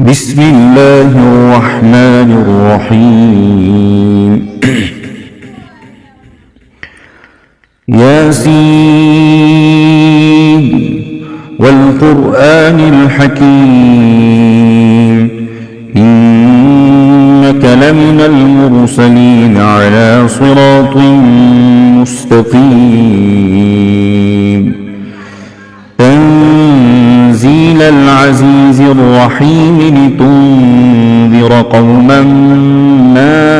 بسم الله الرحمن الرحيم ياسين والقرآن الحكيم إنك لمن المرسلين على صراط مستقيم تنزيل العزيز الرحيم لتنذر قوما ما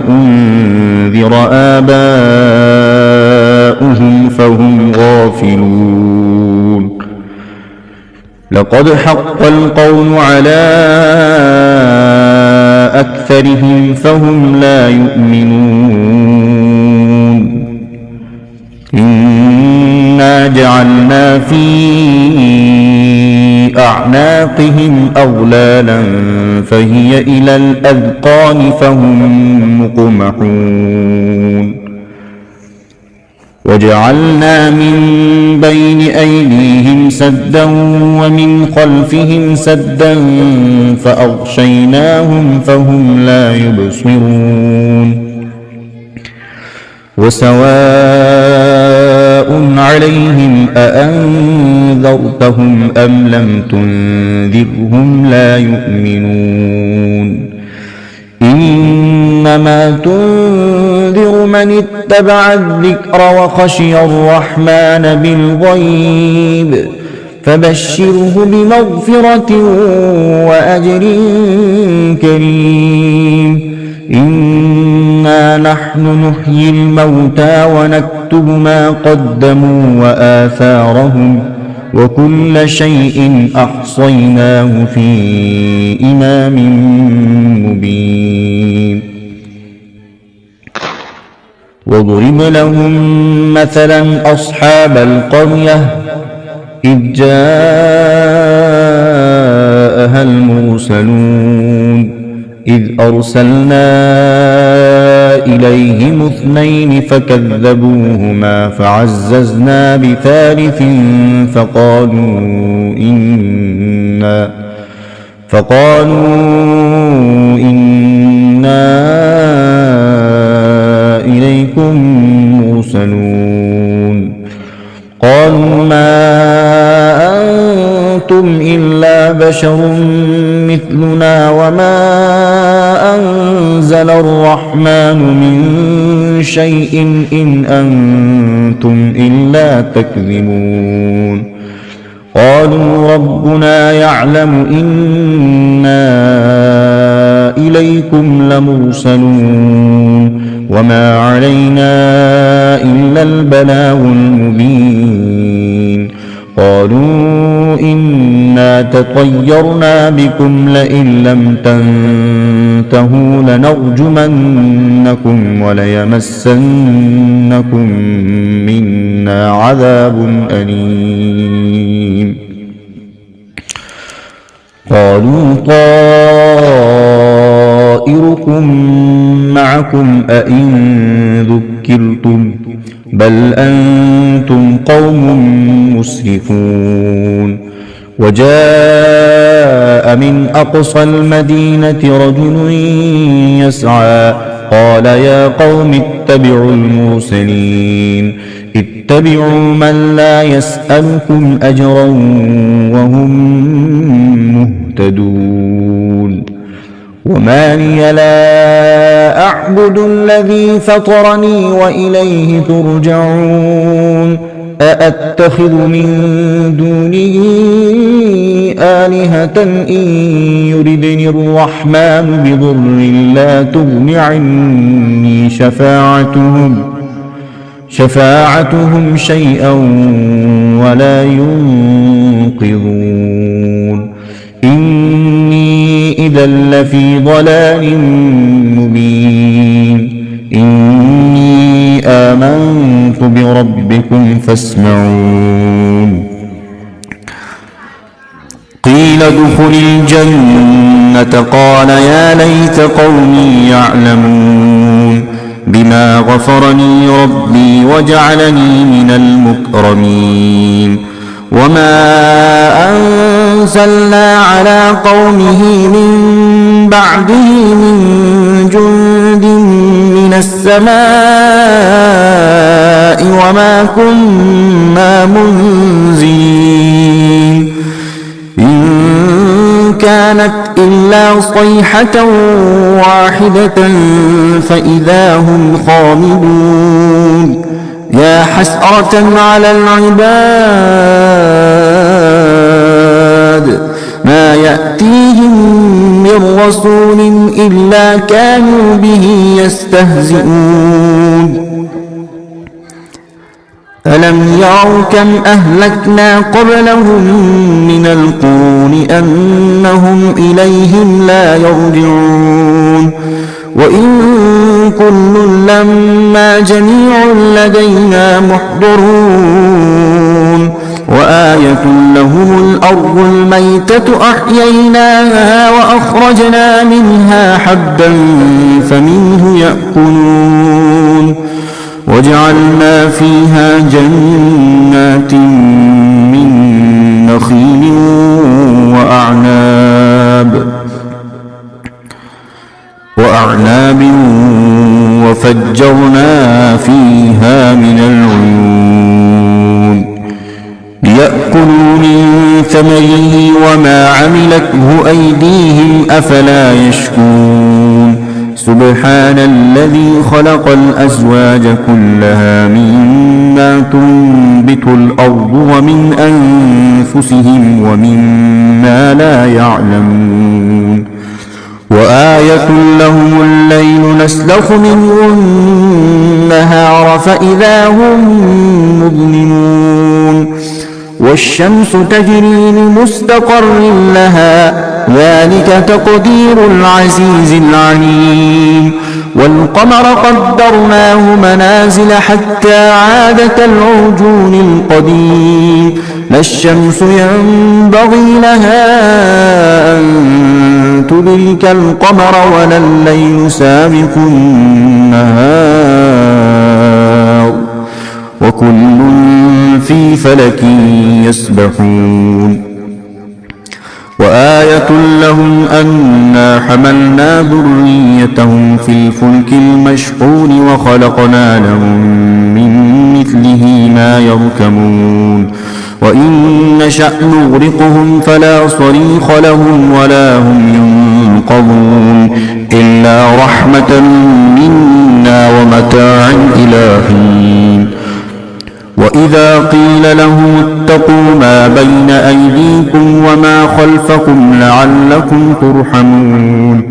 أنذر آباؤهم فهم غافلون لقد حق القول على أكثرهم فهم لا يؤمنون إنا جعلنا في أعناقهم أغلالا فهي إلى الأذقان فهم مقمحون وجعلنا من بين أيديهم سدا ومن خلفهم سدا فأغشيناهم فهم لا يبصرون وسواء عليهم أأنذرتهم أم لم تنذرهم لا يؤمنون إنما تنذر من اتبع الذكر وخشي الرحمن بالغيب فبشره بمغفرة وأجر كريم إنا نحن نحيي الموتى ونكتب ما قدموا وآثارهم وكل شيء أحصيناه في إمام مبين واضرب لهم مثلا أصحاب القرية إذ جاءها المرسلون إذ أرسلنا إليهم 2 فكذبوهما فعززنا بثالث فقالوا إنا إليكم مرسلون قالوا ما أنتم إلا بشر مثلنا وما أنزل الرحمن من شيء إن أنتم إلا تكذبون قالوا ربنا يعلم إنا إليكم لمرسلون وما علينا إلا البلاغ المبين قالوا إنا تطيرنا بكم لئن لم تنتهوا لنرجمنكم وليمسنكم منا عذاب أليم قالوا طائركم معكم أئن ذكرتم بل أنتم قوم مسرفون وجاء من أقصى المدينة رجل يسعى قال يا قوم اتبعوا المرسلين اتبعوا من لا يسألكم أجرا وهم مهتدون وما لي لا أعبد الذي فطرني وإليه ترجعون أأتخذ من دونه آلهة إن يردني الرحمن بضر لا تغن عني شفاعتهم شيئا ولا ينقذون إني إذا لفي ضلال مبين إني آمنت بربكم فاسمعون قيل ادخل الجنة قال يا ليت قومي يعلمون بما غفرني ربي وجعلني من المكرمين وما أرسلنا على قومه من بعده من جند من السماء وما كنا منزلين إن كانت إلا صيحة واحدة فإذا هم خامدون يا حسرة على العباد ما يأتيهم من رسول إلا كانوا به يستهزئون ألم يروا كم أهلكنا قبلهم من القرون أنهم إليهم لا يرجعون وإن كل لما جميع لدينا محضرون وآية لهم الأرض الميتة أحييناها وأخرجنا منها حبا فمنه يأكلون وجعلنا فيها جنات من نخيل وأعناب وفجرنا فيها من العيون ليأكلوا من ثمره وما عملته أيديهم أفلا يشكرون سبحان الذي خلق الأزواج كلها مما تنبت الأرض ومن أنفسهم ومما لا يعلمون وآية لهم الليل نسلخ منه النهار فإذا هم مظلمون والشمس تجري لمستقر لها ذلك تقدير العزيز العليم والقمر قدرناه منازل حتى عاد كالعرجون القديم لا الشمس ينبغي لها أن تدرك القمر ولا الليل سابق النهار وكل في فلك يسبحون وآية لهم أنا حملنا ذريتهم في الفلك المشحون وخلقنا لهم من مثله ما يركبون وإن نشأ نغرقهم فلا صريخ لهم ولا هم ينقذون إلا رحمة منا ومتاعا إلى حين وإذا قيل لهم اتقوا ما بين أيديكم وما خلفكم لعلكم ترحمون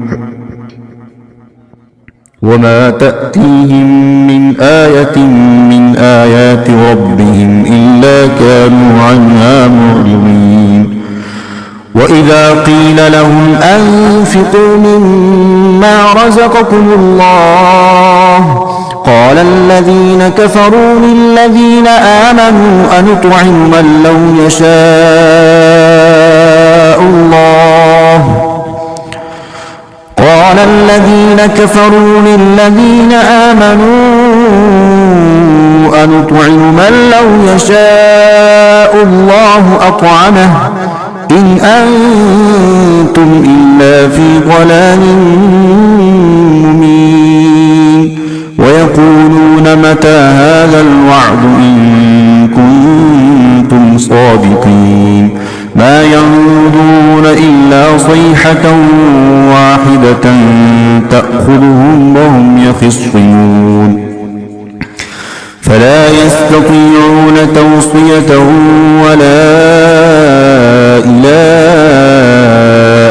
وما تأتيهم من آية من آيات ربهم إلا كانوا عنها معرضين وإذا قيل لهم أنفقوا مما رزقكم الله قال الذين كفروا للذين آمنوا أنطعم من لو يشاء الله قال الذين كفروا للذين آمنوا أنطعم من لو يشاء الله أطعمه إن أنتم إلا في ضلال مبين ويقولون متى هذا الوعد إن كنتم صادقين ما ينظرون إلا صيحة واحدة تأخذهم وهم يخصمون فلا يستطيعون توصية ولا إلى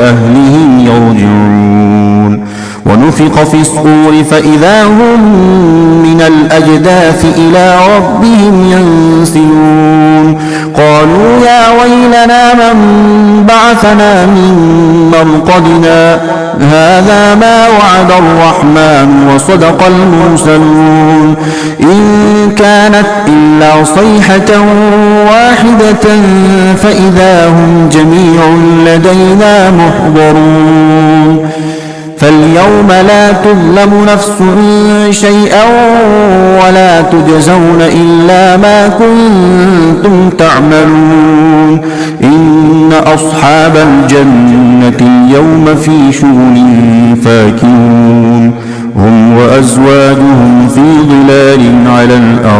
أهلهم يرجعون ونفخ في الصور فإذا هم من الأجداث إلى ربهم ينسلون قالوا يا ويلنا من بعثنا من مرقدنا هذا ما وعد الرحمن وصدق المرسلون إن كانت إلا صيحة واحدة فإذا هم جميع لدينا محضرون فاليوم لا تظلم نفس شيئا ولا تجزون إلا ما كنتم تعملون إن أصحاب الجنة اليوم في شغل فاكهون هم وأزواجهم في ظلال على الأرائك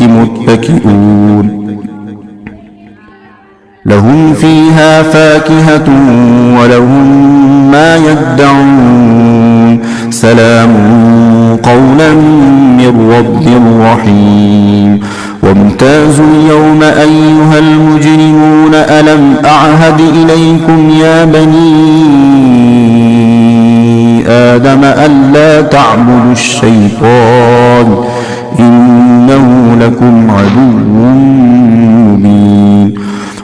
متكئون لهم فيها فاكهة ولهم ما يدعون سلام قولا من رب رحيم وامتازوا اليوم أيها المجرمون ألم أعهد إليكم يا بني آدم ألا تعبدوا الشيطان إنه لكم عدو مبين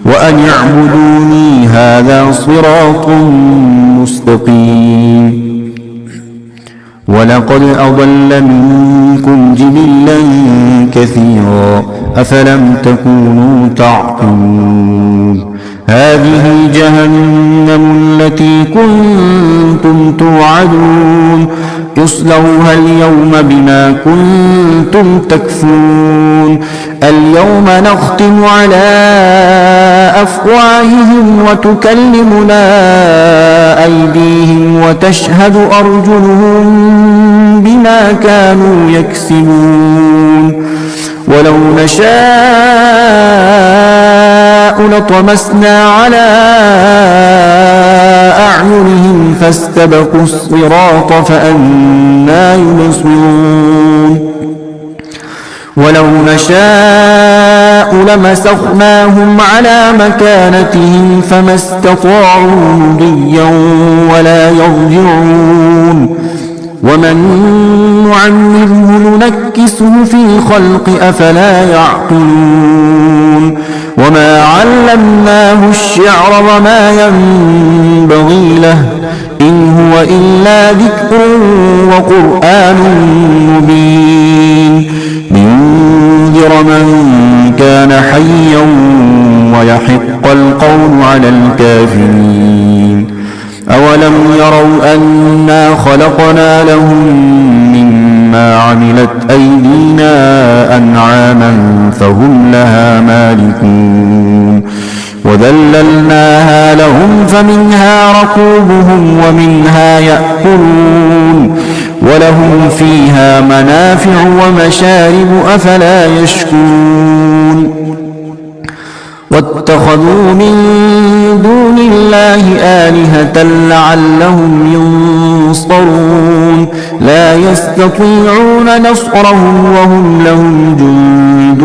وأن اعبدوني هذا صراط مستقيم ولقد أضل منكم جبلا كثيرا أفلم تكونوا تعقلون هذه جهنم التي كنتم توعدون اصلوها اليوم بما كنتم تكفرون اليوم نختم على أفواههم وتكلمنا أيديهم وتشهد أرجلهم بما كانوا يكسبون ولو نشاء لطمسنا على أعينهم فاستبقوا الصراط فأنى يبصرون ولو نشاء لمسخناهم على مكانتهم فما استطاعوا مضيا ولا يرجعون ومن نعمره ننكسه في الخلق أفلا يعقلون وما علمناه الشعر وما ينبغي له إن هو إلا ذكر وقرآن مبين لينذر من كان حيا ويحق القول على الكافرين أولم يروا أنا خلقنا لهم مما عملت أيدينا أنعاما فهم لها مالكون وذللناها لهم فمنها ركوبهم ومنها يأكلون ولهم فيها منافع ومشارب أفلا يشكرون واتخذوا من دون الله آلهة لعلهم ينصرون لا يستطيعون نصرهم وهم لهم جند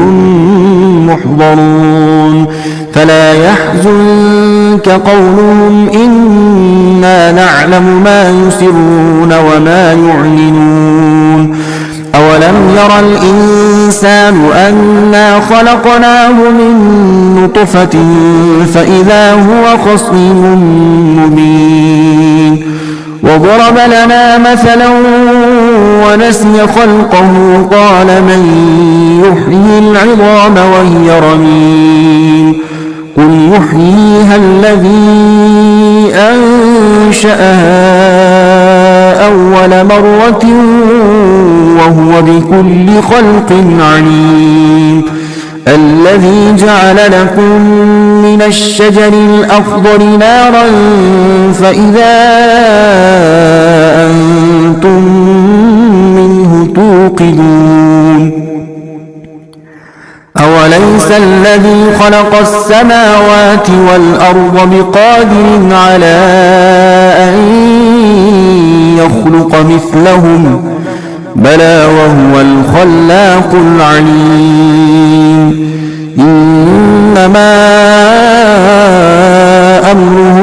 محضرون فلا يحزنك قولهم إنا نعلم ما يسرون وما يعلنون أولم ير الإنسان أنا خلقناه من نطفة فإذا هو خصيم مبين وضرب لنا مثلا ونسي خلقه قال من يحيي العظام وهي رميم قل يحييها الذي أنشأها أول مرة وهو بكل خلق عليم الذي جعل لكم من الشجر الأخضر نارا فإذا أنتم منه توقدون أوليس الذي خلق السماوات والأرض بقادر على أن يخلق مثلهم بلى وهو الخلاق العليم إنما أمره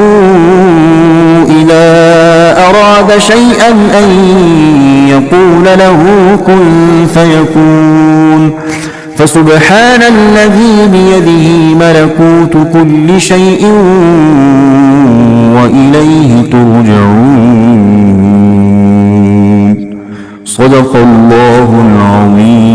إذا أراد شيئا أن يقول له كن فيكون فسبحان الذي بيده ملكوت كل شيء وإليه ترجعون صدق الله العظيم.